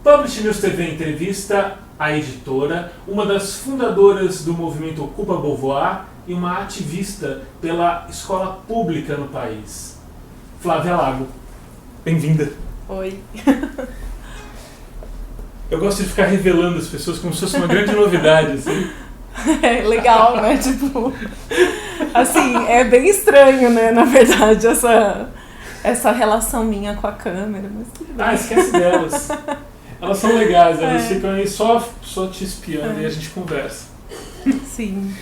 Publish News TV entrevista a editora, uma das fundadoras do movimento Ocupa Beauvoir e uma ativista pela escola pública no país. Flávia Lago, bem-vinda. Oi. Eu gosto de ficar revelando as pessoas como se fosse uma grande novidade, assim. É legal, né? Tipo, assim, é bem estranho, né? Na verdade, essa relação minha com a câmera, mas tudo bem. Ah, esquece delas. Elas são legais, elas ficam aí só te espiando e a gente conversa. Sim.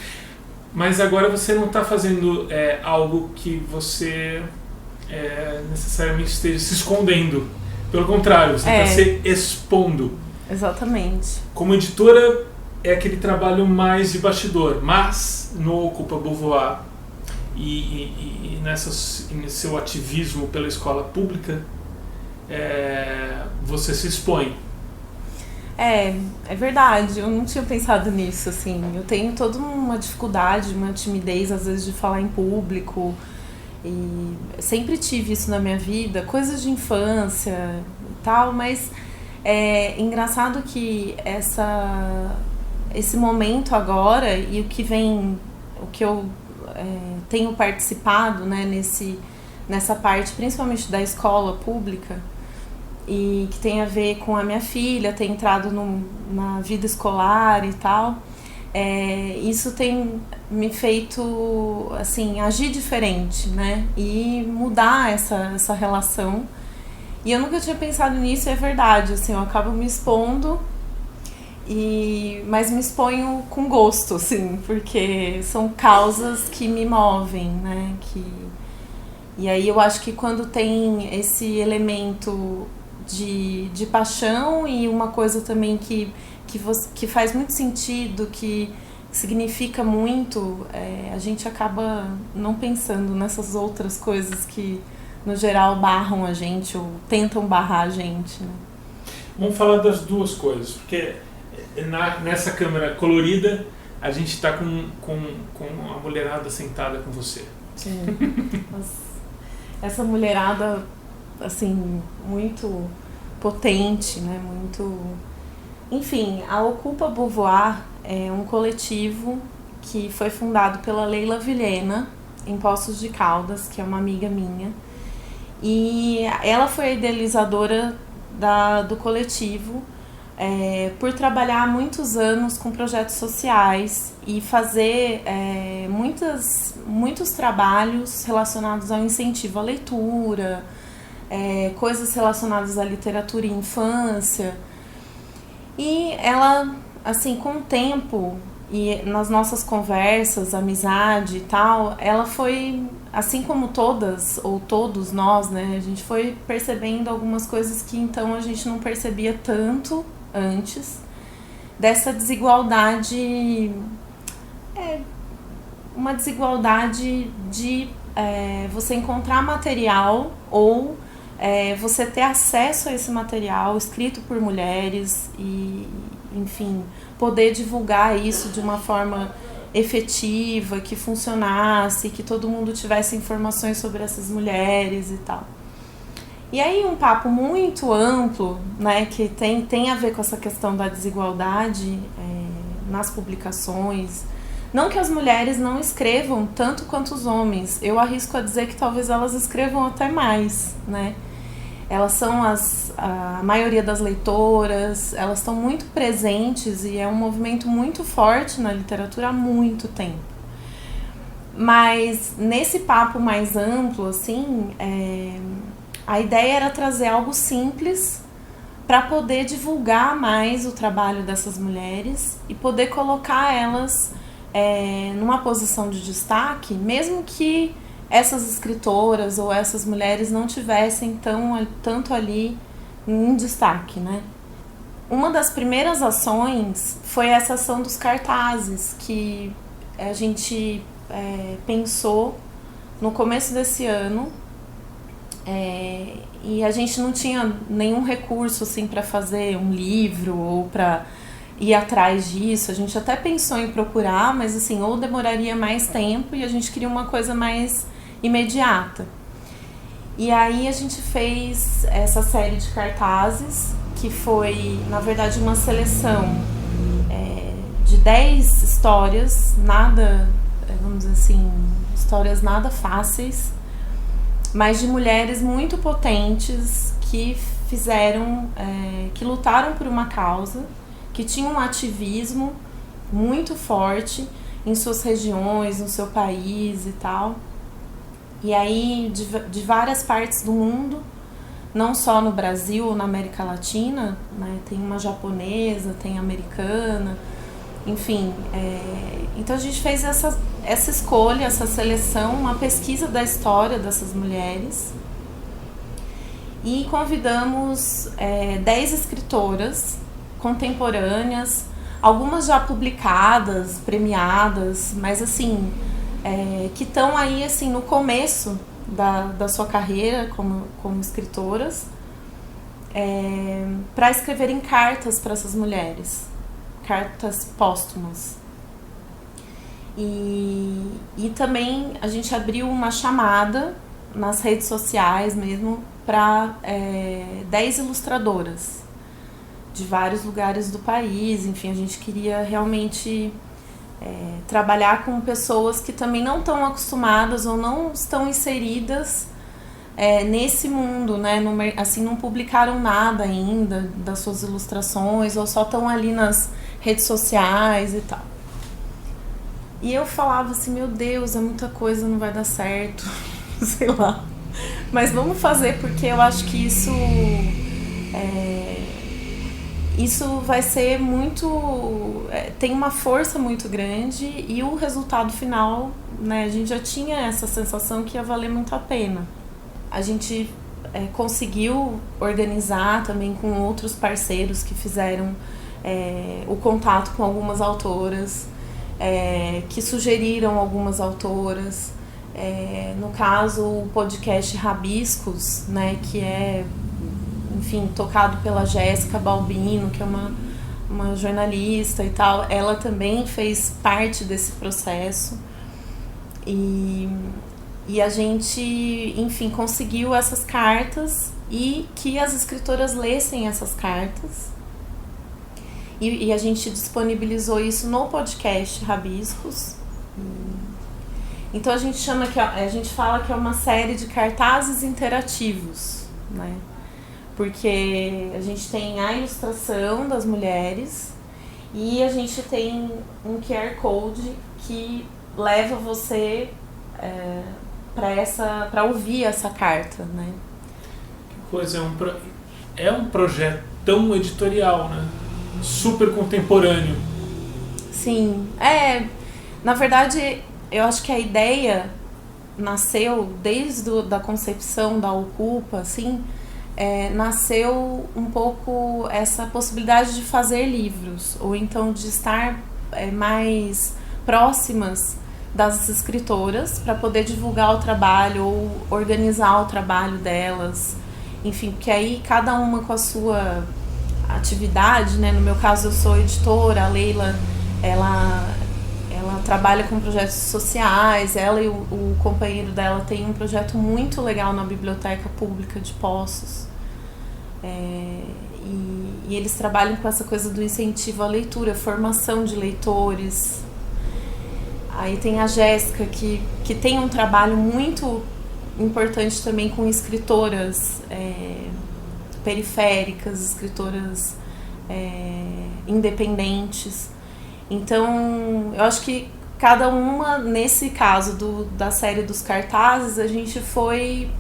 Mas agora você não está fazendo algo que você necessariamente esteja se escondendo. Pelo contrário, você está se expondo. Exatamente. Como editora, é aquele trabalho mais de bastidor, mas no Ocupa Beauvoir e nesse seu ativismo pela escola pública, você se expõe. É verdade, eu não tinha pensado nisso, assim. Eu tenho toda uma dificuldade, uma timidez, às vezes, de falar em público. E sempre tive isso na minha vida, coisas de infância e tal, mas é engraçado que esse momento agora e o que eu tenho participado, né, nessa parte, principalmente da escola pública, e que tem a ver com a minha filha ter entrado na vida escolar e tal, isso tem me feito, assim, agir diferente, né, e mudar essa relação. E eu nunca tinha pensado nisso, é verdade, assim, eu acabo me expondo, mas me exponho com gosto, assim, porque são causas que me movem, né, e aí eu acho que quando tem esse elemento de paixão e uma coisa também que faz muito sentido, que significa muito, a gente acaba não pensando nessas outras coisas que no geral barram a gente ou tentam barrar a gente, né? Vamos falar das duas coisas, porque nessa câmera colorida a gente está com a mulherada sentada com você. Sim. Essa mulherada, assim, muito potente, né? Muito... Enfim, a Ocupa Beauvoir é um coletivo que foi fundado pela Leila Vilhena, em Poços de Caldas, que é uma amiga minha. E ela foi a idealizadora do coletivo por trabalhar há muitos anos com projetos sociais e fazer muitos trabalhos relacionados ao incentivo à leitura, coisas relacionadas à literatura e infância. E ela, assim, com o tempo e nas nossas conversas, amizade e tal, ela foi, assim como todas ou todos nós, né, a gente foi percebendo algumas coisas que então a gente não percebia tanto antes, dessa desigualdade, uma desigualdade de você encontrar material ou você ter acesso a esse material escrito por mulheres e, enfim, poder divulgar isso de uma forma efetiva, que funcionasse, que todo mundo tivesse informações sobre essas mulheres e tal. E aí um papo muito amplo, né, que tem a ver com essa questão da desigualdade nas publicações. Não que as mulheres não escrevam tanto quanto os homens, eu arrisco a dizer que talvez elas escrevam até mais, né? Elas são a maioria das leitoras, elas estão muito presentes e é um movimento muito forte na literatura há muito tempo. Mas nesse papo mais amplo, assim, a ideia era trazer algo simples para poder divulgar mais o trabalho dessas mulheres e poder colocar elas numa posição de destaque, mesmo que essas escritoras ou essas mulheres não tivessem tanto ali em destaque, né? Uma das primeiras ações foi essa ação dos cartazes, que a gente pensou no começo desse ano, e a gente não tinha nenhum recurso assim, para fazer um livro ou para ir atrás disso. A gente até pensou em procurar, mas assim, ou demoraria mais tempo e a gente queria uma coisa mais imediata. E aí a gente fez essa série de cartazes que foi, na verdade, uma seleção de 10 histórias, nada, vamos dizer assim, histórias nada fáceis, mas de mulheres muito potentes que fizeram, que lutaram por uma causa, que tinham um ativismo muito forte em suas regiões, no seu país e tal. E aí, de várias partes do mundo, não só no Brasil ou na América Latina, né? Tem uma japonesa, tem americana, enfim. Então a gente fez essa escolha, essa seleção, uma pesquisa da história dessas mulheres e convidamos 10 escritoras contemporâneas, algumas já publicadas, premiadas, mas assim, que estão aí assim, no começo da sua carreira como escritoras, para escreverem cartas para essas mulheres, cartas póstumas. E também a gente abriu uma chamada nas redes sociais mesmo para 10 ilustradoras de vários lugares do país. Enfim, a gente queria realmente trabalhar com pessoas que também não estão acostumadas ou não estão inseridas nesse mundo, né? Assim, não publicaram nada ainda das suas ilustrações ou só estão ali nas redes sociais e tal. E eu falava assim, meu Deus, é muita coisa, não vai dar certo, sei lá. Mas vamos fazer, porque eu acho que isso vai ser muito... tem uma força muito grande e o resultado final, né, a gente já tinha essa sensação que ia valer muito a pena. A gente conseguiu organizar também com outros parceiros que fizeram o contato com algumas autoras, que sugeriram algumas autoras. No caso, o podcast Rabiscos, né, que enfim, tocado pela Jéssica Balbino, que é uma jornalista e tal, ela também fez parte desse processo. E a gente, enfim, conseguiu essas cartas e que as escritoras lessem essas cartas. E a gente disponibilizou isso no podcast Rabiscos. Então a gente fala que é uma série de cartazes interativos, né? Porque a gente tem a ilustração das mulheres e a gente tem um QR Code que leva você para ouvir essa carta, né? Que coisa, é um projeto tão editorial, né? Super contemporâneo. Sim, na verdade, eu acho que a ideia nasceu desde da concepção da Ocupa, assim, nasceu um pouco essa possibilidade de fazer livros, ou então de estar mais próximas das escritoras para poder divulgar o trabalho ou organizar o trabalho delas, enfim, porque aí cada uma com a sua atividade, né? No meu caso eu sou editora, a Leila ela trabalha com projetos sociais, ela e o companheiro dela tem um projeto muito legal na Biblioteca Pública de Poços, e eles trabalham com essa coisa do incentivo à leitura, formação de leitores. Aí tem a Jéssica que tem um trabalho muito importante também com escritoras periféricas, escritoras independentes. Então, eu acho que cada uma, nesse caso da série dos cartazes, a gente foi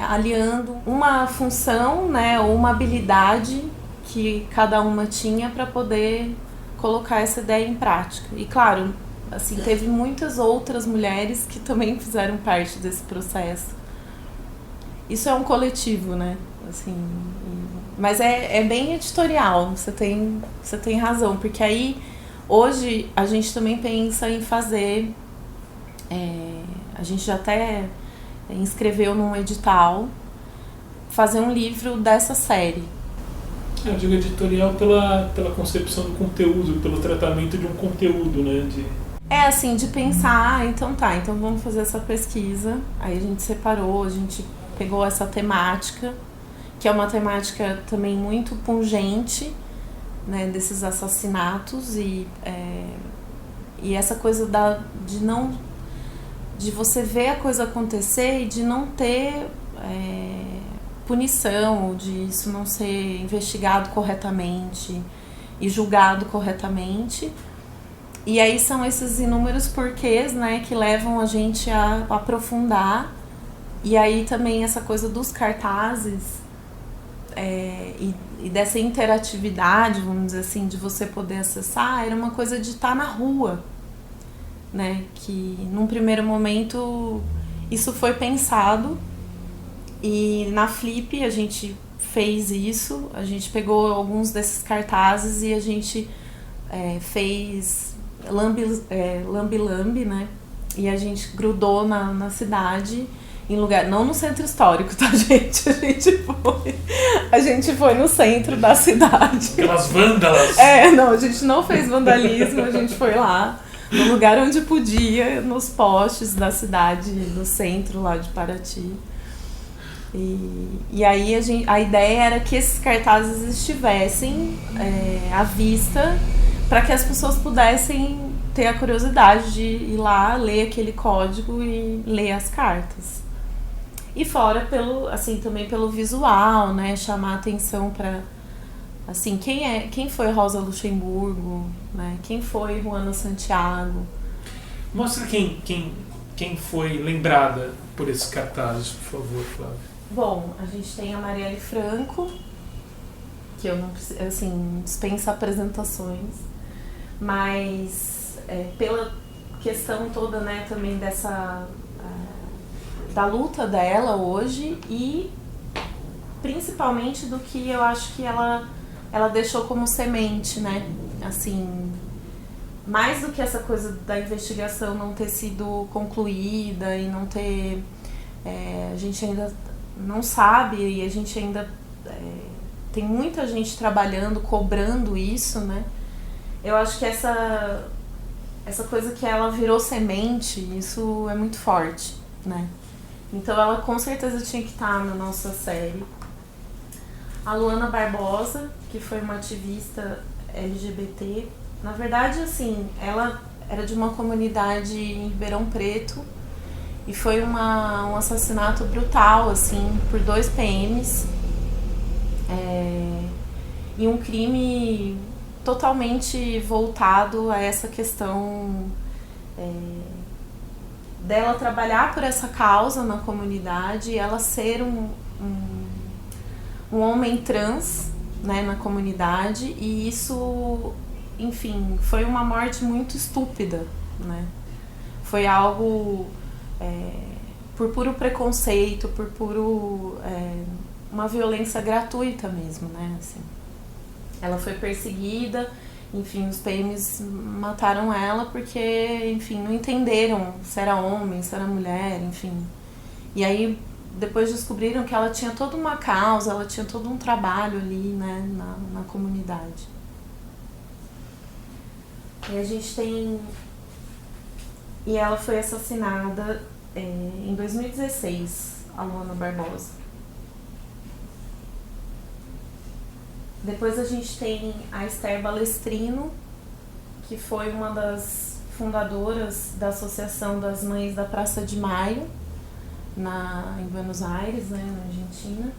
aliando uma função, né, ou uma habilidade que cada uma tinha para poder colocar essa ideia em prática. E claro, assim, teve muitas outras mulheres que também fizeram parte desse processo. Isso é um coletivo, né? Assim, mas é bem editorial, você tem razão, porque aí hoje a gente também pensa em fazer, a gente já até inscreveu num edital, fazer um livro dessa série. Eu digo editorial pela concepção do conteúdo, pelo tratamento de um conteúdo, né? Assim, de pensar, então vamos fazer essa pesquisa. Aí a gente separou, a gente pegou essa temática que é uma temática também muito pungente, né, desses assassinatos e essa coisa de você ver a coisa acontecer e de não ter punição, de isso não ser investigado corretamente e julgado corretamente. E aí são esses inúmeros porquês, né, que levam a gente a aprofundar. E aí também essa coisa dos cartazes e dessa interatividade, vamos dizer assim, de você poder acessar, era uma coisa de estar na rua, né? Que num primeiro momento isso foi pensado e na Flip a gente fez isso, a gente pegou alguns desses cartazes e a gente fez lambi-lambi, né? E a gente grudou na cidade, em lugar, não no centro histórico, tá, gente? A gente foi no centro da cidade. Aquelas vândalas. Não, a gente não fez vandalismo, a gente foi lá, no lugar onde podia, nos postes da cidade, no centro lá de Paraty. E aí a ideia era que esses cartazes estivessem à vista para que as pessoas pudessem ter a curiosidade de ir lá, ler aquele código e ler as cartas. E fora também pelo visual, né, chamar atenção para assim, quem foi Rosa Luxemburgo, né? Quem foi Juana Santiago? Mostra quem foi lembrada por esses cartazes, por favor, Flávia. Bom, a gente tem a Marielle Franco, que eu não preciso, assim, dispensa apresentações, mas pela questão toda, né, também da luta dela hoje e principalmente do que eu acho que ela deixou como semente, né? Assim, mais do que essa coisa da investigação não ter sido concluída e não ter... a gente ainda não sabe e a gente ainda... tem muita gente trabalhando, cobrando isso, né? Eu acho que essa coisa que ela virou semente, isso é muito forte, né? Então ela com certeza tinha que estar na nossa série. A Luana Barbosa, que foi uma ativista LGBT. Na verdade, assim, ela era de uma comunidade em Ribeirão Preto e foi um assassinato brutal, assim, por 2 PMs. E um crime totalmente voltado a essa questão dela trabalhar por essa causa na comunidade e ela ser um homem trans, né, na comunidade, e isso, enfim, foi uma morte muito estúpida, né? Foi algo por puro preconceito, por puro uma violência gratuita mesmo, né? Assim, ela foi perseguida, enfim, os PMs mataram ela porque, enfim, não entenderam se era homem, se era mulher, enfim. E aí depois descobriram que ela tinha toda uma causa, ela tinha todo um trabalho ali, né, na comunidade. E a gente tem... E ela foi assassinada em 2016, a Luana Barbosa. Depois a gente tem a Esther Balestrino, que foi uma das fundadoras da Associação das Mães da Praça de Maio, em Buenos Aires, né, na Argentina.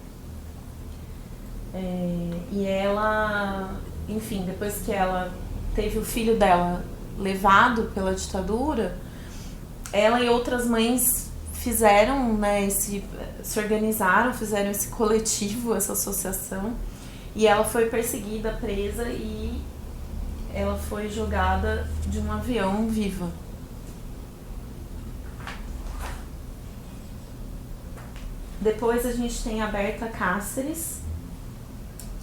E ela, enfim, depois que ela teve o filho dela levado pela ditadura, ela e outras mães fizeram, né, se organizaram, fizeram esse coletivo, essa associação, e ela foi perseguida, presa, e ela foi jogada de um avião viva. Depois a gente tem a Berta Cáceres,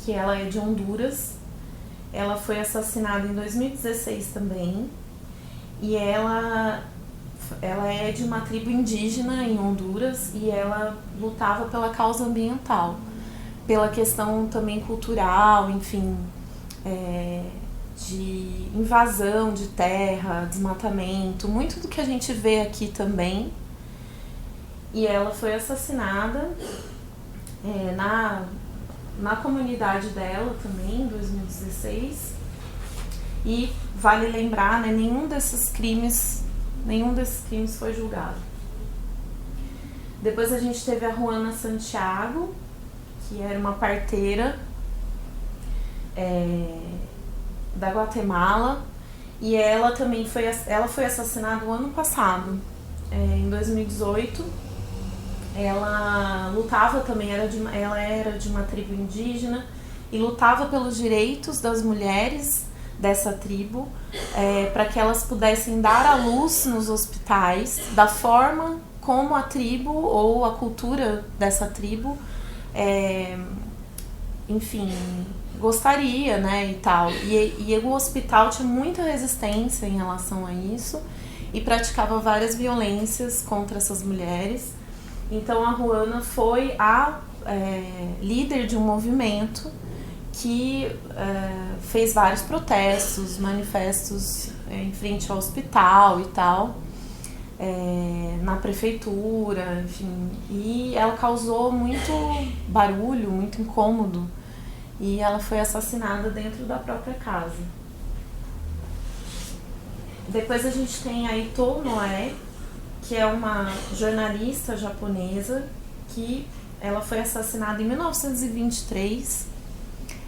que ela é de Honduras. Ela foi assassinada em 2016 também. E ela é de uma tribo indígena em Honduras e ela lutava pela causa ambiental, pela questão também cultural, enfim, de invasão de terra, desmatamento, muito do que a gente vê aqui também. E ela foi assassinada na comunidade dela também, em 2016. E vale lembrar, né, nenhum desses crimes foi julgado. Depois a gente teve a Juana Santiago, que era uma parteira da Guatemala, e ela também foi assassinada o ano passado, em 2018. Ela lutava também, ela era de uma tribo indígena e lutava pelos direitos das mulheres dessa tribo, para que elas pudessem dar à luz nos hospitais da forma como a tribo ou a cultura dessa tribo, enfim, gostaria, né, e tal. E o hospital tinha muita resistência em relação a isso e praticava várias violências contra essas mulheres. Então a Juana foi a líder de um movimento que fez vários protestos, manifestos em frente ao hospital e tal, na prefeitura, enfim. E ela causou muito barulho, muito incômodo, e ela foi assassinada dentro da própria casa. Depois a gente tem a Ito Noe, que é uma jornalista japonesa, que ela foi assassinada em 1923.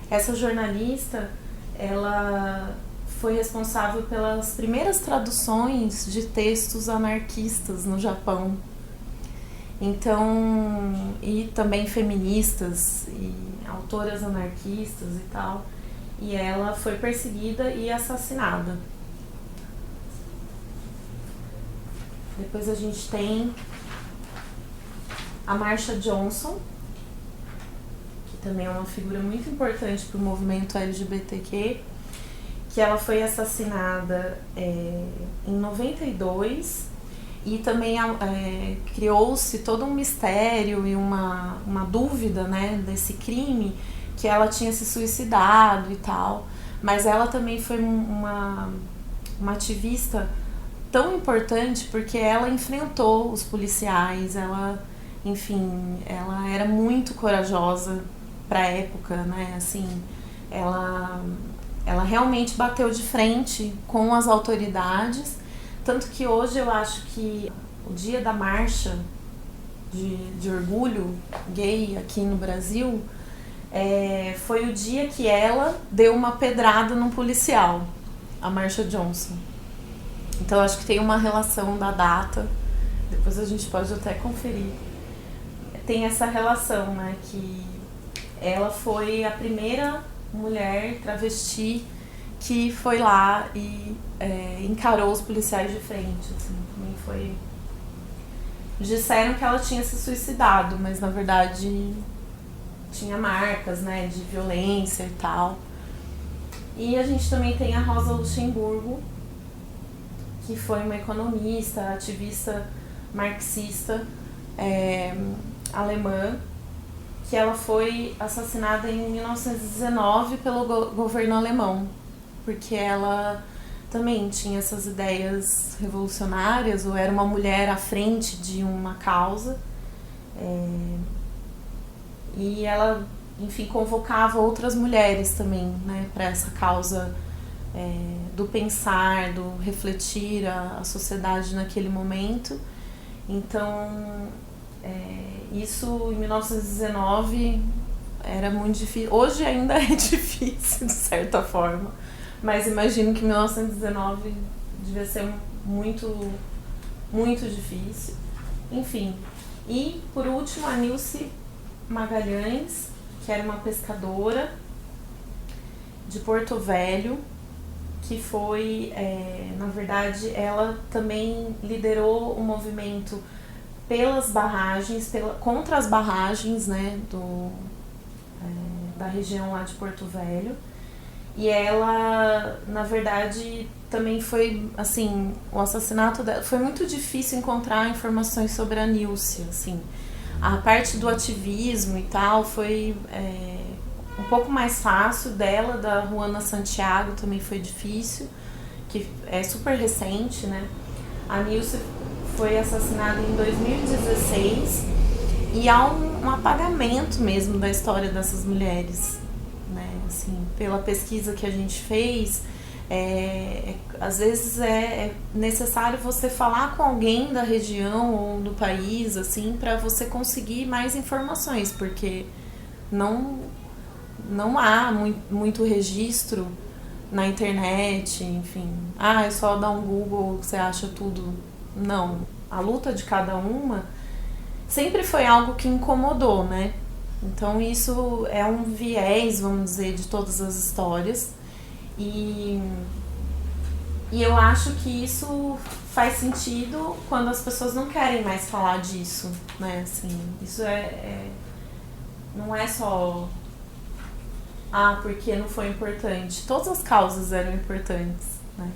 Essa jornalista, ela foi responsável pelas primeiras traduções de textos anarquistas no Japão. Então, e também feministas e autoras anarquistas e tal. E ela foi perseguida e assassinada. Depois a gente tem a Marsha Johnson, que também é uma figura muito importante para o movimento LGBTQ, que ela foi assassinada em 92, e também criou-se todo um mistério e uma dúvida, né, desse crime, que ela tinha se suicidado e tal. Mas ela também foi uma ativista tão importante porque ela enfrentou os policiais, ela, enfim, ela era muito corajosa para a época, né, assim, ela realmente bateu de frente com as autoridades, tanto que hoje eu acho que o dia da marcha de orgulho gay aqui no Brasil foi o dia que ela deu uma pedrada num policial, a Marsha Johnson. Então acho que tem uma relação da data, depois a gente pode até conferir. Tem essa relação, né, que ela foi a primeira mulher travesti que foi lá e encarou os policiais de frente, assim, também foi... Disseram que ela tinha se suicidado, mas na verdade tinha marcas, né, de violência e tal. E a gente também tem a Rosa Luxemburgo, que foi uma economista, ativista marxista alemã, que ela foi assassinada em 1919 pelo governo alemão, porque ela também tinha essas ideias revolucionárias, ou era uma mulher à frente de uma causa, e ela, enfim, convocava outras mulheres também, né, para essa causa do pensar, do refletir a sociedade naquele momento. Então, isso em 1919 era muito difícil. Hoje ainda é difícil, de certa forma, mas imagino que 1919 devia ser muito, muito difícil. Enfim, e por último a Nilce Magalhães, que era uma pescadora de Porto Velho, que foi, na verdade, ela também liderou o movimento pelas barragens, contra as barragens, né, da região lá de Porto Velho. E ela, na verdade, também foi, assim, o assassinato dela, foi muito difícil encontrar informações sobre a Nilce, assim. A parte do ativismo e tal foi um pouco mais fácil, dela, da Juana Santiago também foi difícil, que é super recente, né? A Nilce foi assassinada em 2016 E há um apagamento mesmo da história dessas mulheres, né? Assim, pela pesquisa que a gente fez, às vezes é necessário você falar com alguém da região ou do país, assim, para você conseguir mais informações, porque não há muito registro na internet, enfim. É só dar um Google que você acha tudo. Não. A luta de cada uma sempre foi algo que incomodou, né? Então isso é um viés, vamos dizer, de todas as histórias. E eu acho que isso faz sentido quando as pessoas não querem mais falar disso, né? Assim, isso não é só porque não foi importante. Todas as causas eram importantes, né?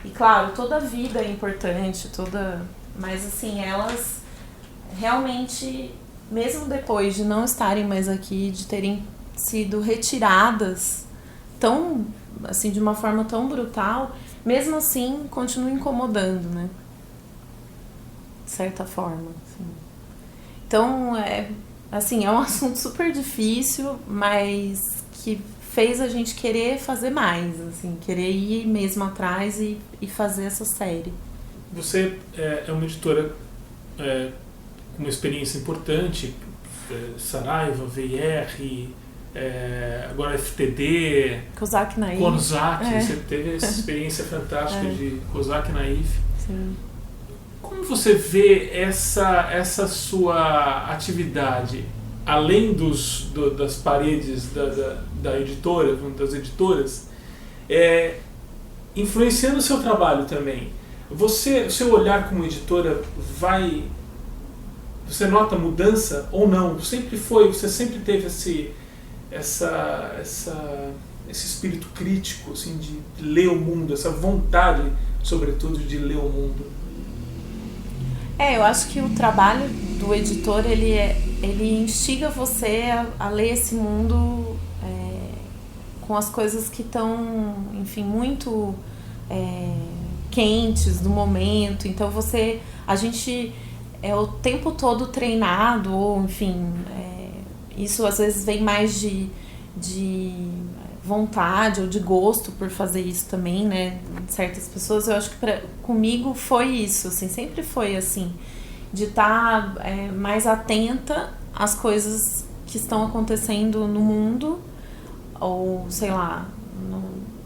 E claro, toda a vida é importante, mas assim, elas realmente, mesmo depois de não estarem mais aqui, de terem sido retiradas assim, de uma forma tão brutal, mesmo assim continua incomodando, né? De certa forma, assim. Então, é um assunto super difícil, mas que fez a gente querer fazer mais, assim, querer ir mesmo atrás e fazer essa série. Você é uma editora com uma experiência importante, Saraiva, VR, agora FTD, Kozak Naif. Você teve essa experiência fantástica de Kozak Naif. Sim. Como você vê essa sua atividade, além das paredes da editora, das editoras, influenciando o seu trabalho também? O seu olhar como editora você nota mudança ou não? Você sempre teve esse espírito crítico, assim, de ler o mundo, essa vontade, sobretudo, de ler o mundo? Eu acho que o trabalho do editor, ele instiga você a ler esse mundo com as coisas que estão, enfim, muito quentes no momento. Então a gente é o tempo todo treinado, ou enfim, isso às vezes vem mais de vontade ou de gosto por fazer isso também, né? Certas pessoas, eu acho que comigo foi isso, assim, sempre foi assim, de estar mais atenta às coisas que estão acontecendo no mundo, ou sei lá,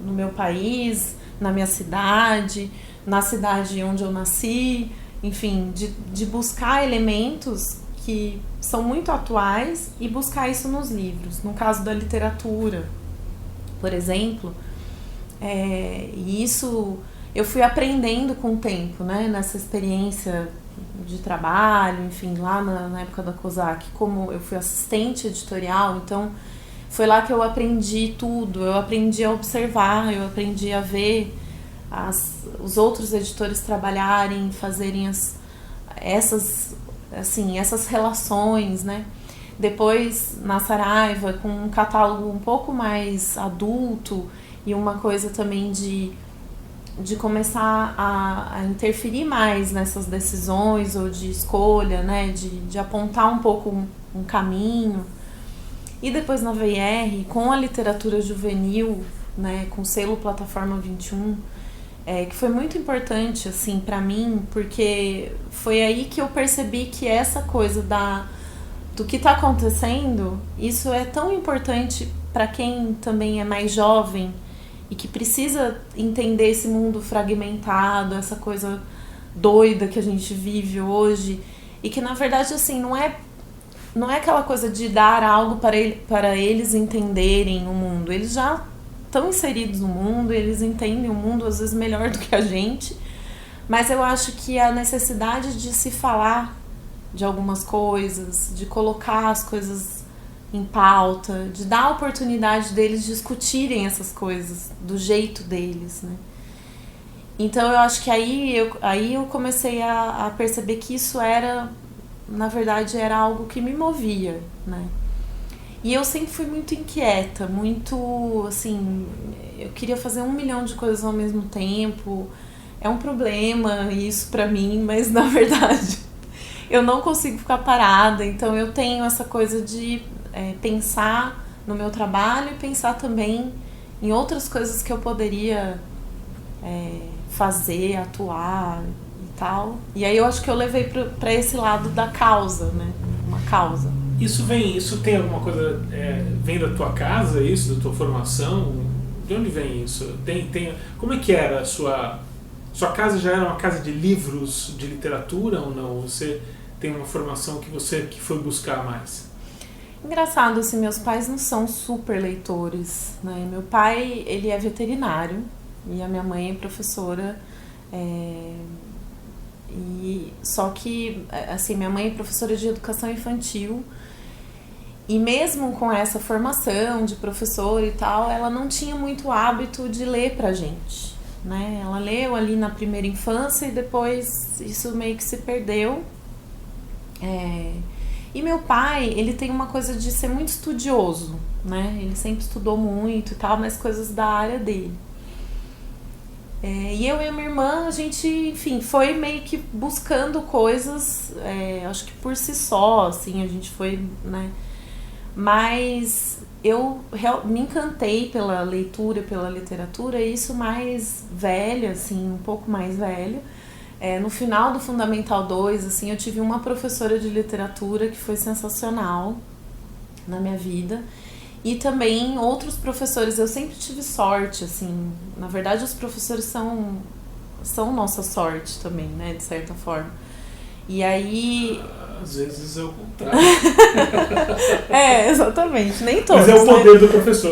no meu país, na minha cidade, na cidade onde eu nasci, enfim, de buscar elementos que são muito atuais e buscar isso nos livros. No caso da literatura, por exemplo, e isso eu fui aprendendo com o tempo, né, nessa experiência de trabalho, enfim, lá na época da Kozak, como eu fui assistente editorial, então foi lá que eu aprendi tudo, eu aprendi a observar, eu aprendi a ver os outros editores trabalharem, fazerem essas relações, né? Depois, na Saraiva, com um catálogo um pouco mais adulto e uma coisa também de começar a interferir mais nessas decisões ou de escolha, né? De apontar um pouco um caminho. E depois na VR, com a literatura juvenil, né? Com o selo Plataforma 21, que foi muito importante, assim, pra mim, porque foi aí que eu percebi que essa coisa do que tá acontecendo, isso é tão importante para quem também é mais jovem e que precisa entender esse mundo fragmentado, essa coisa doida que a gente vive hoje, e que na verdade, assim, não é aquela coisa de dar algo para eles entenderem o mundo. Eles já estão inseridos no mundo, eles entendem o mundo às vezes melhor do que a gente, mas eu acho que a necessidade de se falar de algumas coisas, de colocar as coisas em pauta, de dar a oportunidade deles discutirem essas coisas do jeito deles, né? Então eu acho que aí eu comecei a perceber que isso na verdade era algo que me movia, né? E eu sempre fui muito inquieta, muito, assim, eu queria fazer 1 milhão de coisas ao mesmo tempo. É um problema isso pra mim, mas na verdade eu não consigo ficar parada, então eu tenho essa coisa de pensar no meu trabalho e pensar também em outras coisas que eu poderia fazer, atuar e tal. E aí eu acho que eu levei para esse lado da causa, né? Uma causa. Isso tem alguma coisa, vem da tua casa, isso, da tua formação? De onde vem isso? Como é que era a sua casa? Já era uma casa de livros, de literatura ou não? Você tem uma formação que foi buscar mais? Engraçado, assim, meus pais não são super leitores, né? Meu pai, ele é veterinário e a minha mãe é professora. Só que, assim, minha mãe é professora de educação infantil e mesmo com essa formação de professora e tal, ela não tinha muito hábito de ler pra gente, né? Ela leu ali na primeira infância e depois isso meio que se perdeu. E meu pai, ele tem uma coisa de ser muito estudioso, né? Ele sempre estudou muito e tal, mas coisas da área dele. E eu e a minha irmã, a gente, enfim, foi meio que buscando coisas, acho que por si só, assim, a gente foi, né? Mas eu me encantei pela leitura, pela literatura, e isso mais velha, assim, um pouco mais velha. No final do Fundamental 2, assim, eu tive uma professora de literatura que foi sensacional na minha vida. E também outros professores, eu sempre tive sorte, assim, na verdade os professores são nossa sorte também, né, de certa forma. E aí... Às vezes é o contrário. Exatamente, nem todos. Mas é o poder, né, do professor.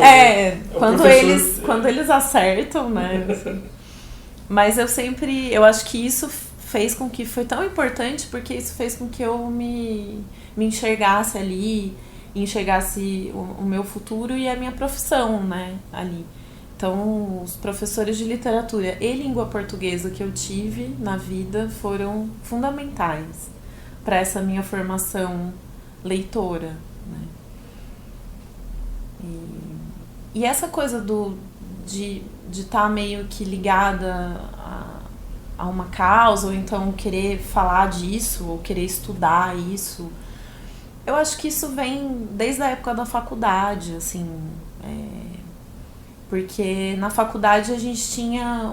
Quando eles acertam, né, assim. Mas eu acho que isso fez com que foi tão importante, porque isso fez com que eu me enxergasse ali, enxergasse o meu futuro e a minha profissão, né, ali. Então, os professores de literatura e língua portuguesa que eu tive na vida foram fundamentais para essa minha formação leitora, né. E essa coisa de estar meio que ligada a uma causa, ou então querer falar disso, ou querer estudar isso, eu acho que isso vem desde a época da faculdade, assim, porque na faculdade a gente tinha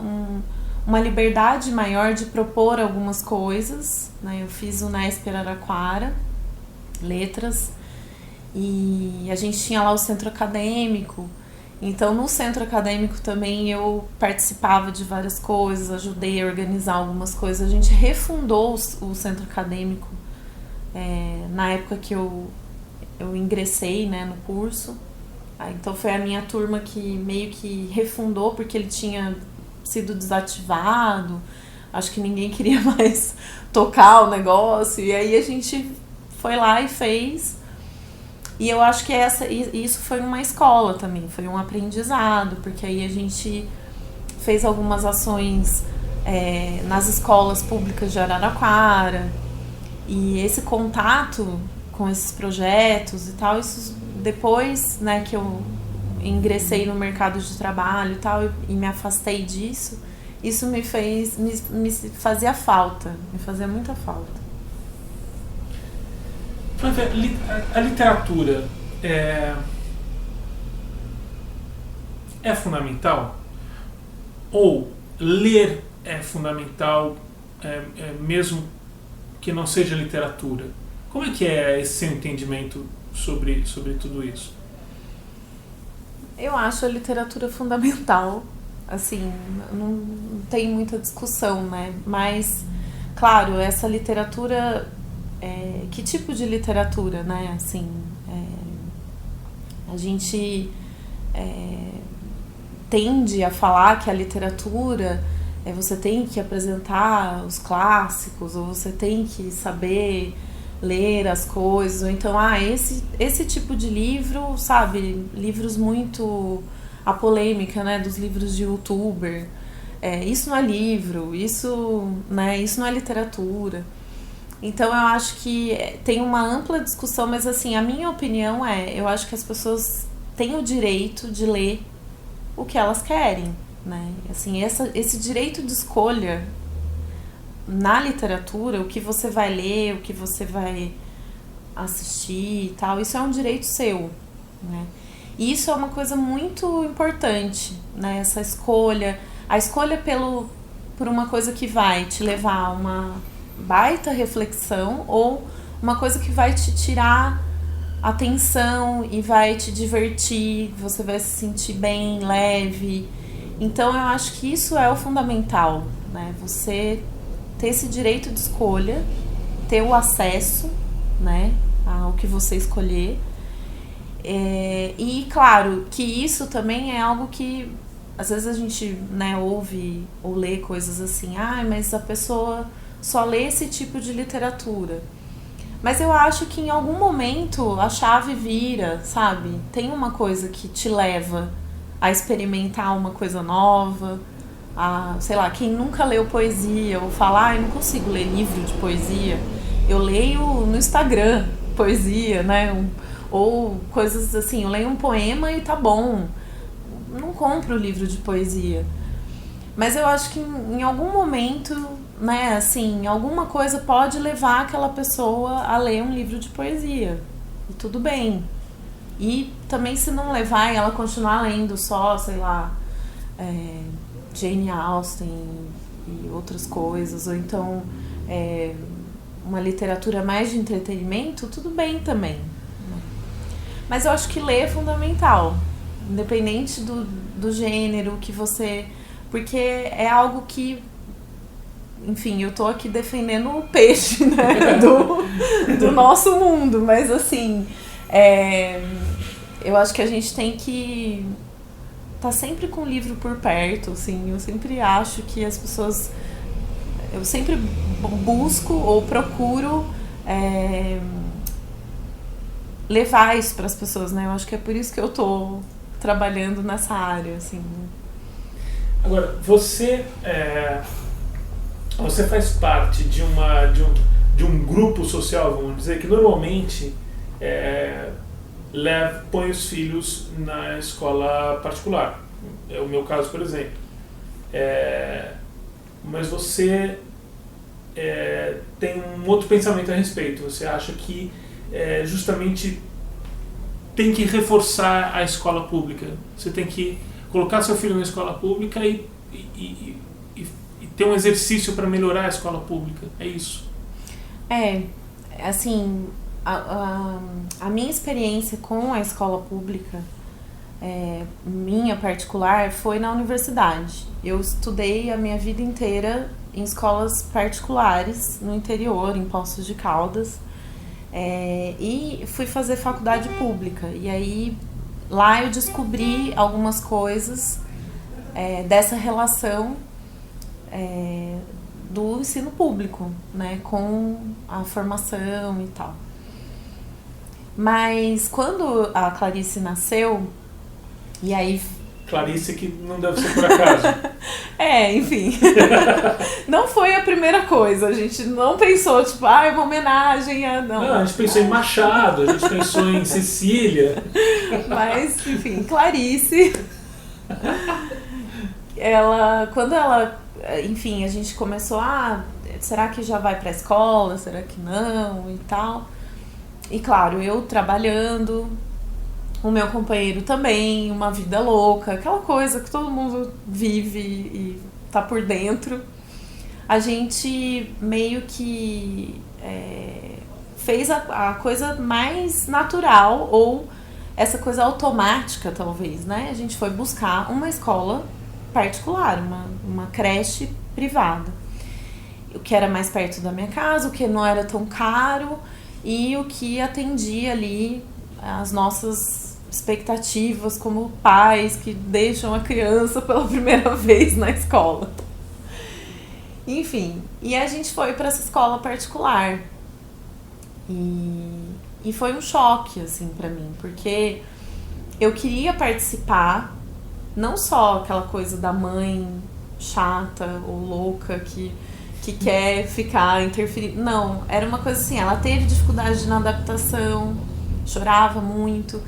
uma liberdade maior de propor algumas coisas, né? Eu fiz o Unesp Araraquara, letras, e a gente tinha lá o centro acadêmico. Então, no centro acadêmico também eu participava de várias coisas, ajudei a organizar algumas coisas. A gente refundou o centro acadêmico na época que eu ingressei, né, no curso. Então, foi a minha turma que meio que refundou, porque ele tinha sido desativado. Acho que ninguém queria mais tocar o negócio. E aí a gente foi lá e fez. E eu acho que isso foi uma escola também, foi um aprendizado, porque aí a gente fez algumas ações nas escolas públicas de Araraquara, e esse contato com esses projetos e tal, isso depois, né, que eu ingressei no mercado de trabalho e tal, e me afastei disso, isso me fazia falta, me fazia muita falta. A literatura é fundamental? Ou ler é fundamental, mesmo que não seja literatura? Como é que é esse seu entendimento sobre tudo isso? Eu acho a literatura fundamental, assim, não tem muita discussão, né? Mas, claro, essa literatura... que tipo de literatura, né? Assim, a gente tende a falar que a literatura você tem que apresentar os clássicos, ou você tem que saber ler as coisas, ou então, esse tipo de livro, sabe? Livros muito... a polêmica, né? Dos livros de youtuber. Isso não é livro, isso não é literatura. Então eu acho que tem uma ampla discussão, mas assim, a minha opinião eu acho que as pessoas têm o direito de ler o que elas querem, né? Assim, esse direito de escolha na literatura, o que você vai ler, o que você vai assistir e tal, isso é um direito seu, né? E isso é uma coisa muito importante, né? Essa escolha, a escolha por uma coisa que vai te levar a uma baita reflexão ou uma coisa que vai te tirar atenção e vai te divertir, você vai se sentir bem, leve. Então eu acho que isso é o fundamental, né? Você ter esse direito de escolha, ter o acesso, né, ao que você escolher. E claro que isso também é algo que às vezes a gente, né, ouve ou lê coisas assim, mas a pessoa só lê esse tipo de literatura. Mas eu acho que em algum momento a chave vira, sabe? Tem uma coisa que te leva a experimentar uma coisa nova, sei lá, quem nunca leu poesia ou fala, eu não consigo ler livro de poesia, eu leio no Instagram poesia, né? Ou coisas assim, eu leio um poema e tá bom, não compro livro de poesia. Mas eu acho que em algum momento, né, assim, alguma coisa pode levar aquela pessoa a ler um livro de poesia. E tudo bem. E também se não levar e ela continuar lendo só, sei lá, Jane Austen e outras coisas, ou então uma literatura mais de entretenimento, tudo bem também. Mas eu acho que ler é fundamental, independente do gênero que você... Porque é algo que... Enfim, eu tô aqui defendendo o peixe, né, do nosso mundo, mas assim, eu acho que a gente tem que tá sempre com o livro por perto, assim, eu sempre acho que as pessoas... Eu sempre busco ou procuro levar isso para as pessoas, né? Eu acho que é por isso que eu tô trabalhando nessa área, assim. Agora, você faz parte de um grupo social, vamos dizer, que normalmente põe os filhos na escola particular. É o meu caso, por exemplo. Mas você tem um outro pensamento a respeito. Você acha que justamente tem que reforçar a escola pública. Você tem que colocar seu filho na escola pública e ter um exercício para melhorar a escola pública. É isso. Assim, a minha experiência com a escola pública, minha particular, foi na universidade. Eu estudei a minha vida inteira em escolas particulares, no interior, em Poços de Caldas, e fui fazer faculdade pública. E aí, lá eu descobri algumas coisas dessa relação do ensino público, né, com a formação e tal. Mas quando a Clarice nasceu, e aí... Clarice que não deve ser por acaso. Enfim. Não foi a primeira coisa. A gente não pensou, tipo, uma homenagem a... Não, a gente pensou em Machado, a gente pensou em Cecília. Mas, enfim, Clarice. Quando ela... Enfim, a gente começou, será que já vai pra escola? Será que não? E tal. E claro, eu trabalhando, o meu companheiro também, uma vida louca, aquela coisa que todo mundo vive e tá por dentro. A gente meio que fez a coisa mais natural, ou essa coisa automática, talvez, né? A gente foi buscar uma escola particular, uma creche privada. O que era mais perto da minha casa, o que não era tão caro e o que atendia ali as nossas expectativas como pais que deixam a criança pela primeira vez na escola. Enfim, e a gente foi para essa escola particular. E foi um choque, assim, para mim, porque eu queria participar, não só aquela coisa da mãe chata ou louca que quer ficar interferindo. Não, era uma coisa assim, ela teve dificuldade na adaptação, chorava muito.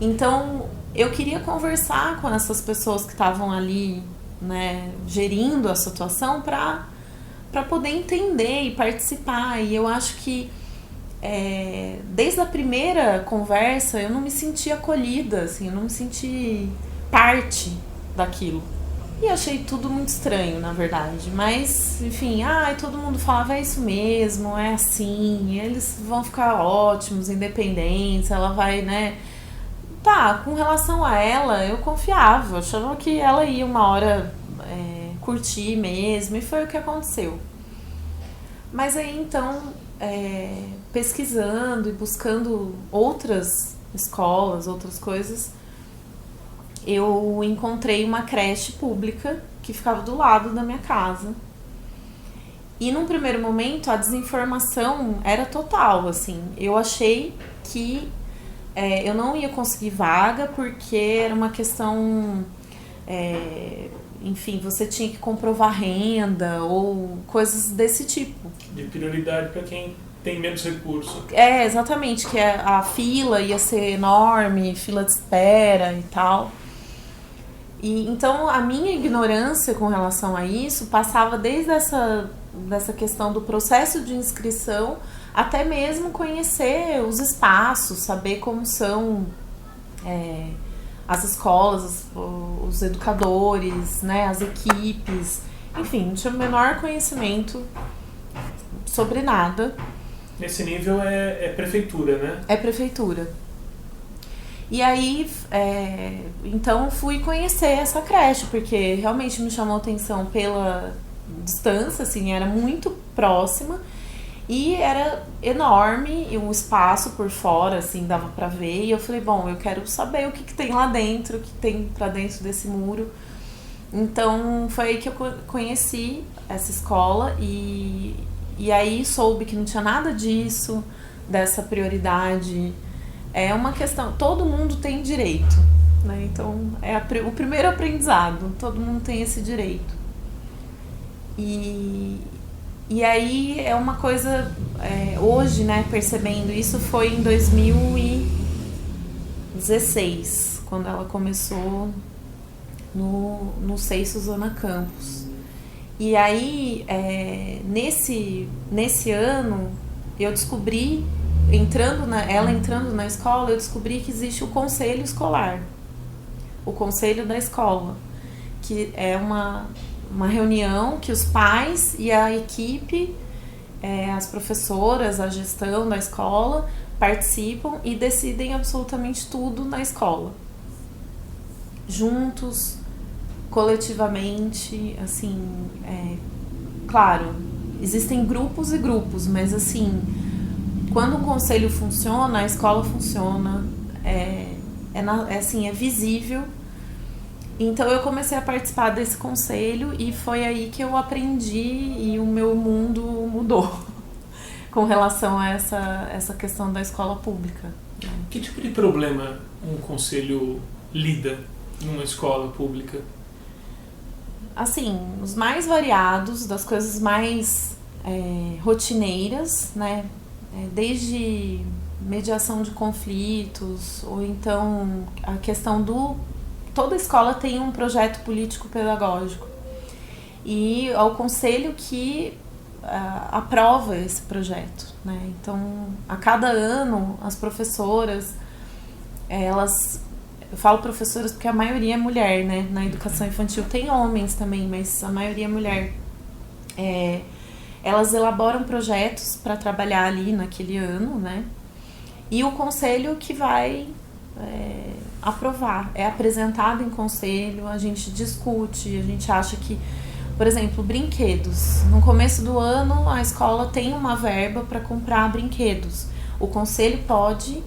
Então, eu queria conversar com essas pessoas que estavam ali, né, gerindo a situação para para poder entender e participar. E eu acho que desde a primeira conversa eu não me senti acolhida, assim, eu não me senti parte daquilo. E achei tudo muito estranho, na verdade. Mas, enfim, todo mundo falava, é isso mesmo, é assim, eles vão ficar ótimos, independentes, ela vai, né? Tá, com relação a ela, eu confiava, eu achava que ela ia uma hora curtir mesmo, e foi o que aconteceu. Mas aí, então, pesquisando e buscando outras escolas, outras coisas, eu encontrei uma creche pública que ficava do lado da minha casa. E num primeiro momento a desinformação era total, assim. Eu achei que eu não ia conseguir vaga porque era uma questão, enfim, você tinha que comprovar renda ou coisas desse tipo. De prioridade para quem tem menos recurso. Exatamente, que a fila ia ser enorme, fila de espera e tal. E então a minha ignorância com relação a isso passava desde dessa questão do processo de inscrição até mesmo conhecer os espaços, saber como são as escolas, os educadores, né, as equipes, enfim, não tinha o menor conhecimento sobre nada. Nesse nível é prefeitura, né? É prefeitura. E aí, então fui conhecer essa creche, porque realmente me chamou a atenção pela distância, assim, era muito próxima e era enorme, e o espaço por fora, assim, dava pra ver, e eu falei, bom, eu quero saber o que tem lá dentro, o que tem pra dentro desse muro. Então foi aí que eu conheci essa escola e aí soube que não tinha nada disso, dessa prioridade. É uma questão, todo mundo tem direito, né? Então o primeiro aprendizado, todo mundo tem esse direito. E aí é uma coisa, hoje, né, percebendo isso, foi em 2016, quando ela começou no SEI Suzana Campos. E aí, nesse ano, eu descobri, ela entrando na escola, eu descobri que existe o conselho escolar, o conselho da escola, que é uma reunião que os pais e a equipe, as professoras, a gestão da escola participam e decidem absolutamente tudo na escola, juntos, coletivamente, assim, claro, existem grupos e grupos, mas assim, quando o conselho funciona, a escola funciona, é visível. Então eu comecei a participar desse conselho e foi aí que eu aprendi e o meu mundo mudou com relação a essa questão da escola pública. Que tipo de problema um conselho lida numa escola pública? Assim, os mais variados, das coisas mais rotineiras, né? Desde mediação de conflitos, ou então a questão toda escola tem um projeto político-pedagógico. E é o conselho que aprova esse projeto, né? Então, a cada ano, as professoras, eu falo professoras porque a maioria é mulher, né? Na educação infantil tem homens também, mas a maioria é mulher. Elas elaboram projetos para trabalhar ali naquele ano, né? E o conselho que vai aprovar. É apresentado em conselho, a gente discute, a gente acha que, por exemplo, brinquedos. No começo do ano, a escola tem uma verba para comprar brinquedos. O conselho pode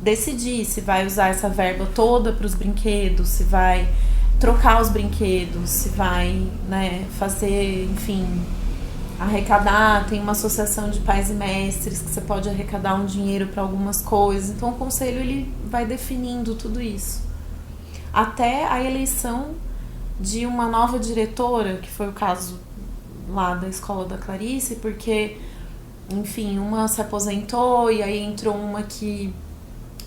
decidir se vai usar essa verba toda para os brinquedos, se vai trocar os brinquedos, se vai, né, fazer, enfim, arrecadar. Tem uma associação de pais e mestres que você pode arrecadar um dinheiro para algumas coisas. Então o conselho ele vai definindo tudo isso até a eleição de uma nova diretora, que foi o caso lá da escola da Clarice, porque, enfim, uma se aposentou e aí entrou uma que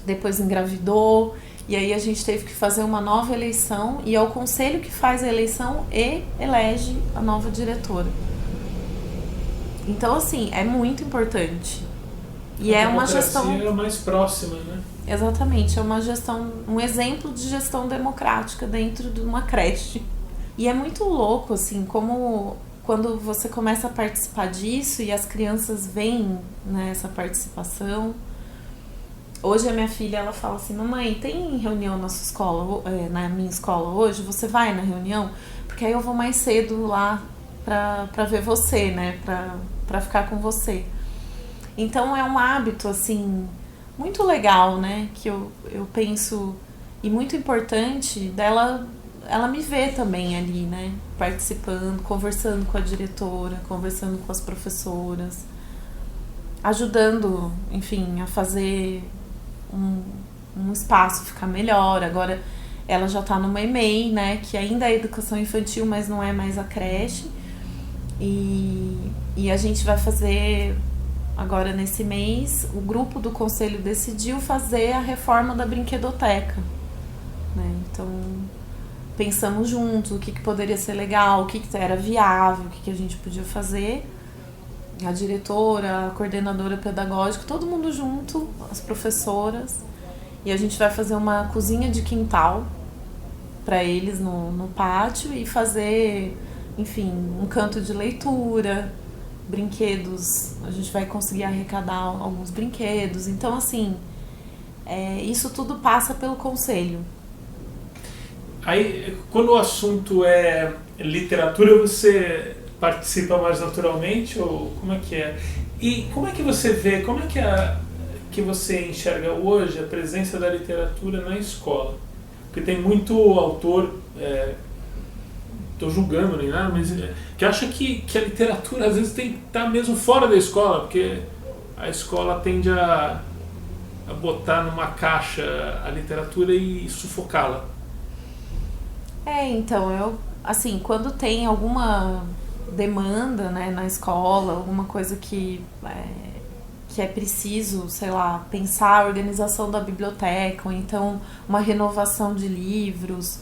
depois engravidou, e aí a gente teve que fazer uma nova eleição, e é o conselho que faz a eleição e elege a nova diretora. Então, assim, é muito importante. E A é uma gestão... democracia é mais próxima, né? Exatamente, é uma gestão, um exemplo de gestão democrática dentro de uma creche. E é muito louco, assim, como quando você começa a participar disso e as crianças veem, né, essa participação. Hoje a minha filha, ela fala assim, mamãe, tem reunião na sua escola, na minha escola hoje? Você vai na reunião? Porque aí eu vou mais cedo lá pra ver você, né, pra ficar com você. Então é um hábito, assim, muito legal, né, que eu penso, e muito importante dela, ela me vê também ali, né, participando, conversando com a diretora, conversando com as professoras, ajudando, enfim, a fazer um espaço ficar melhor. Agora ela já tá numa EMEI, né, que ainda é educação infantil, mas não é mais a creche, e a gente vai fazer... Agora, nesse mês, o grupo do conselho decidiu fazer a reforma da brinquedoteca, né? Então, pensamos juntos o que poderia ser legal, o que era viável, o que a gente podia fazer. A diretora, a coordenadora pedagógica, todo mundo junto, as professoras. E a gente vai fazer uma cozinha de quintal para eles no pátio e fazer, enfim, um canto de leitura, brinquedos, a gente vai conseguir arrecadar alguns brinquedos. Então, assim, isso tudo passa pelo conselho. Aí, quando o assunto é literatura, você participa mais naturalmente, ou como é que é? E como é que você vê, como é que você enxerga hoje a presença da literatura na escola? Porque tem muito autor... Estou julgando nem nada, mas que acha que a literatura às vezes tem que estar mesmo fora da escola, porque a escola tende a botar numa caixa a literatura e sufocá-la. Então, assim, quando tem alguma demanda, né, na escola, alguma coisa que é preciso, sei lá, pensar a organização da biblioteca, ou então uma renovação de livros,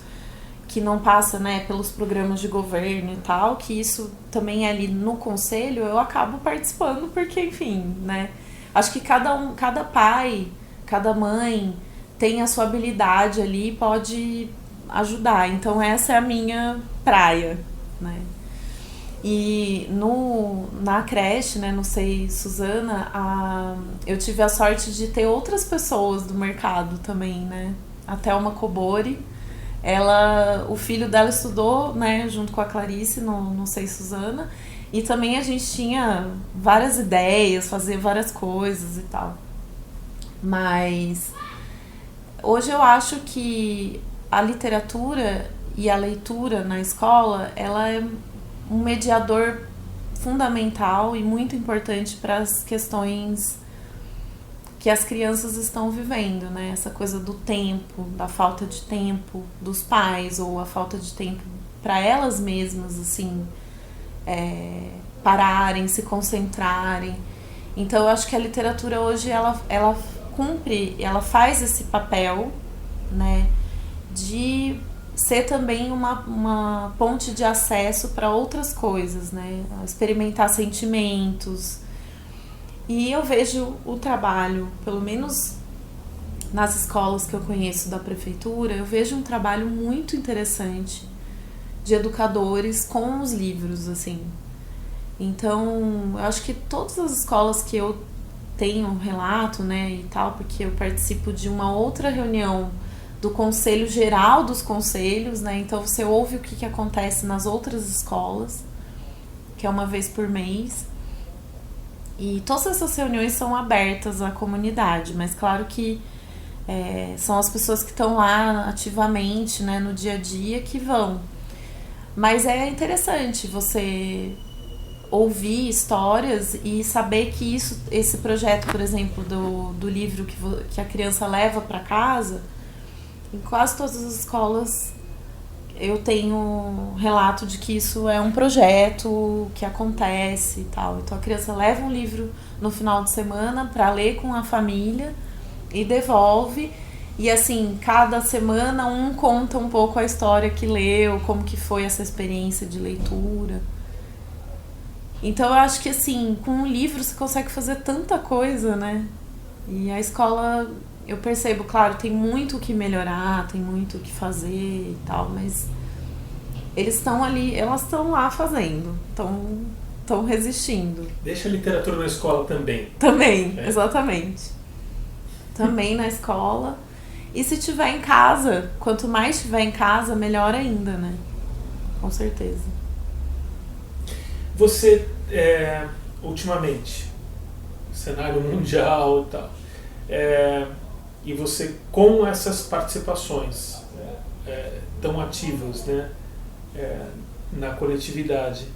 que não passa, né, pelos programas de governo e tal, que isso também é ali no conselho, eu acabo participando porque, enfim, né, acho que cada pai, cada mãe tem a sua habilidade ali e pode ajudar. Então essa é a minha praia, né. E na creche, né, não sei, Suzana, eu tive a sorte de ter outras pessoas do mercado também, né, a Thelma Cobori. O filho dela estudou, né, junto com a Clarice, não sei, Suzana, e também a gente tinha várias ideias, fazia várias coisas e tal. Mas hoje eu acho que a literatura e a leitura na escola, ela é um mediador fundamental e muito importante para as questões que as crianças estão vivendo, né? Essa coisa do tempo, da falta de tempo dos pais, ou a falta de tempo para elas mesmas, assim, pararem, se concentrarem. Então eu acho que a literatura hoje, ela cumpre, ela faz esse papel, né, de ser também uma ponte de acesso para outras coisas, né? Experimentar sentimentos. E eu vejo o trabalho, pelo menos nas escolas que eu conheço da prefeitura, eu vejo um trabalho muito interessante de educadores com os livros, assim. Então, eu acho que todas as escolas que eu tenho relato, né, e tal, porque eu participo de uma outra reunião do Conselho Geral dos Conselhos, né, então você ouve o que acontece nas outras escolas, que é uma vez por mês. E todas essas reuniões são abertas à comunidade, mas claro que são as pessoas que estão lá ativamente, né, no dia a dia, que vão. Mas é interessante você ouvir histórias e saber que esse projeto, por exemplo, do livro que a criança leva para casa, em quase todas as escolas eu tenho relato de que isso é um projeto que acontece e tal. Então a criança leva um livro no final de semana para ler com a família e devolve. E assim, cada semana um conta um pouco a história que leu, como que foi essa experiência de leitura. Então eu acho que assim, com um livro você consegue fazer tanta coisa, né? E a escola, eu percebo, claro, tem muito o que melhorar, tem muito o que fazer e tal, mas eles estão ali, elas estão lá fazendo, estão resistindo. Deixa a literatura na escola também. Também, exatamente. Também na escola. E se tiver em casa, quanto mais tiver em casa, melhor ainda, né? Com certeza. Você, ultimamente, cenário mundial e tal, e você com essas participações tão ativas, né, na coletividade,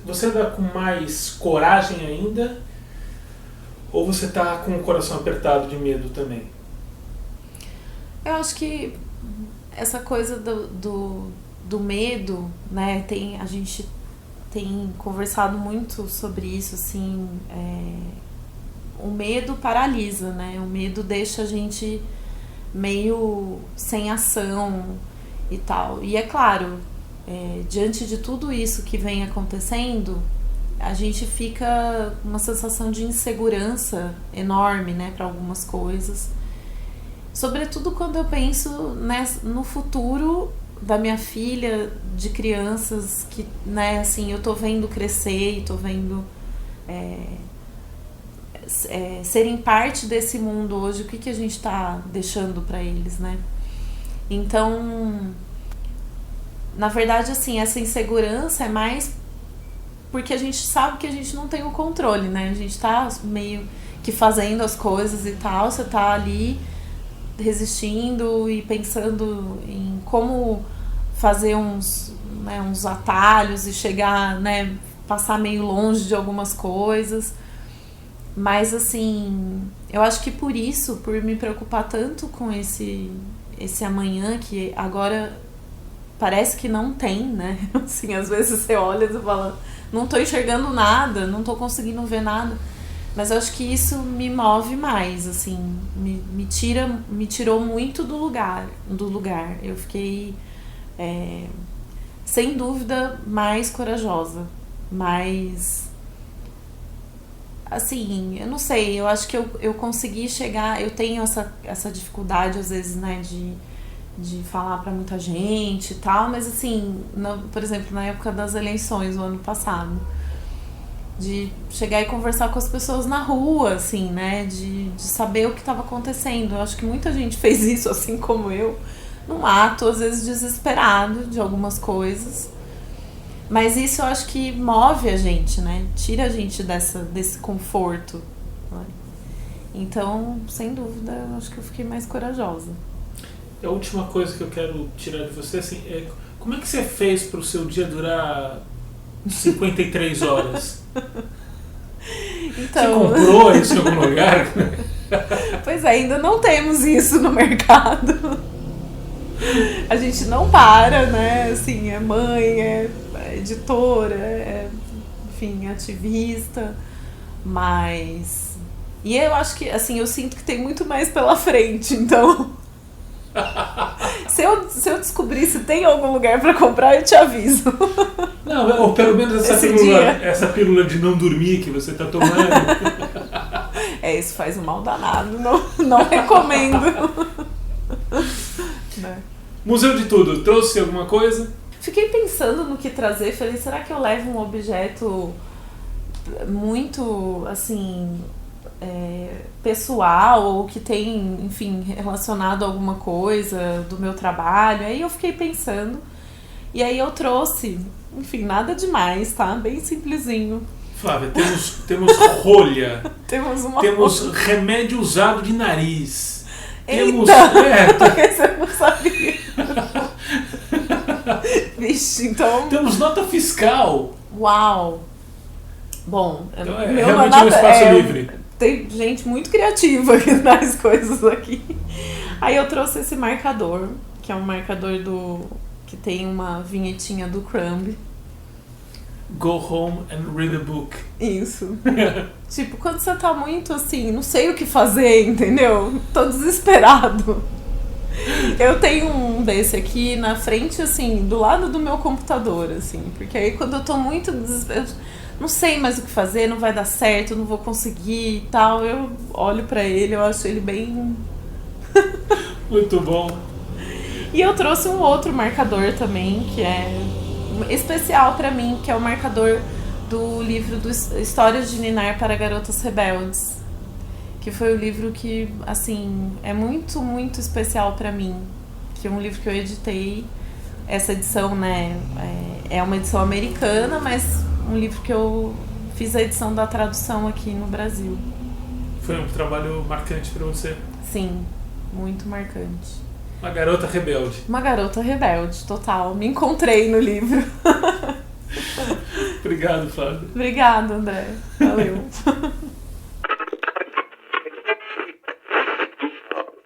você anda com mais coragem ainda ou você está com o coração apertado de medo também? Eu acho que essa coisa do medo, né, a gente tem conversado muito sobre isso, assim, o medo paralisa, né, o medo deixa a gente meio sem ação e tal, e é claro, diante de tudo isso que vem acontecendo, a gente fica com uma sensação de insegurança enorme, né, para algumas coisas, sobretudo quando eu penso no futuro da minha filha, de crianças que, né, assim, eu tô vendo crescer e tô vendo serem parte desse mundo hoje, o que a gente tá deixando para eles, né? Então, na verdade, assim, essa insegurança é mais porque a gente sabe que a gente não tem o controle, né? A gente tá meio que fazendo as coisas e tal, você tá ali resistindo e pensando em como fazer uns atalhos e chegar, né, passar meio longe de algumas coisas. Mas, assim, eu acho que por isso, por me preocupar tanto com esse amanhã, que agora parece que não tem, né? Assim, às vezes você olha e fala, não tô enxergando nada, não tô conseguindo ver nada. Mas eu acho que isso me move mais, assim, me tirou muito do lugar. Eu fiquei, sem dúvida, mais corajosa, mais, assim, eu não sei, eu acho que eu consegui chegar, eu tenho essa dificuldade, às vezes, né, de falar pra muita gente e tal, mas assim, por exemplo, na época das eleições, o ano passado, de chegar e conversar com as pessoas na rua, assim, né, de saber o que estava acontecendo. Eu acho que muita gente fez isso, assim como eu, num ato, às vezes, desesperado de algumas coisas. Mas isso eu acho que move a gente, né, tira a gente desse conforto. Né? Então, sem dúvida, eu acho que eu fiquei mais corajosa. A última coisa que eu quero tirar de você, assim, como é que você fez para o seu dia durar 53 horas? Então, você comprou isso em algum lugar? Pois é, ainda não temos isso no mercado. A gente não para, né? Assim, é mãe, é editora, enfim, ativista, mas... E eu acho que, assim, eu sinto que tem muito mais pela frente, então... Se eu descobrir se tem algum lugar pra comprar, eu te aviso. Não, ou pelo menos essa pílula de não dormir que você tá tomando. Isso faz um mal danado, não recomendo. Né? Museu de Tudo, trouxe alguma coisa? Fiquei pensando no que trazer, falei, será que eu levo um objeto muito, assim... pessoal ou que tem, enfim, relacionado a alguma coisa do meu trabalho. Aí eu fiquei pensando e aí eu trouxe, enfim, nada demais, tá? Bem simplesinho. Flávia, temos rolha. Temos remédio usado de nariz. Esse eu não sabia. Vixe, então... Temos nota fiscal. Uau! Bom, então realmente é um espaço livre. Tem gente muito criativa que traz coisas aqui. Aí eu trouxe esse marcador, que é um marcador que tem uma vinhetinha do Crumb. Go home and read a book. Isso. Tipo, quando você tá muito assim, não sei o que fazer, entendeu? Tô desesperado. Eu tenho um desse aqui na frente, assim, do lado do meu computador, assim, porque aí quando eu tô muito desesperada, não sei mais o que fazer, não vai dar certo, não vou conseguir e tal, eu olho pra ele, eu acho ele bem... Muito bom. E eu trouxe um outro marcador também, que é especial pra mim, que é o marcador do livro do Histórias de Ninar para Garotas Rebeldes, que foi o livro que, assim, é muito, muito especial pra mim, que é um livro que eu editei. Essa edição, né, é uma edição americana, mas um livro que eu fiz a edição da tradução aqui no Brasil. Foi um trabalho marcante pra você? Sim, muito marcante. Uma garota rebelde. Uma garota rebelde, total. Me encontrei no livro. Obrigado, Flávia. Obrigada, André. Valeu.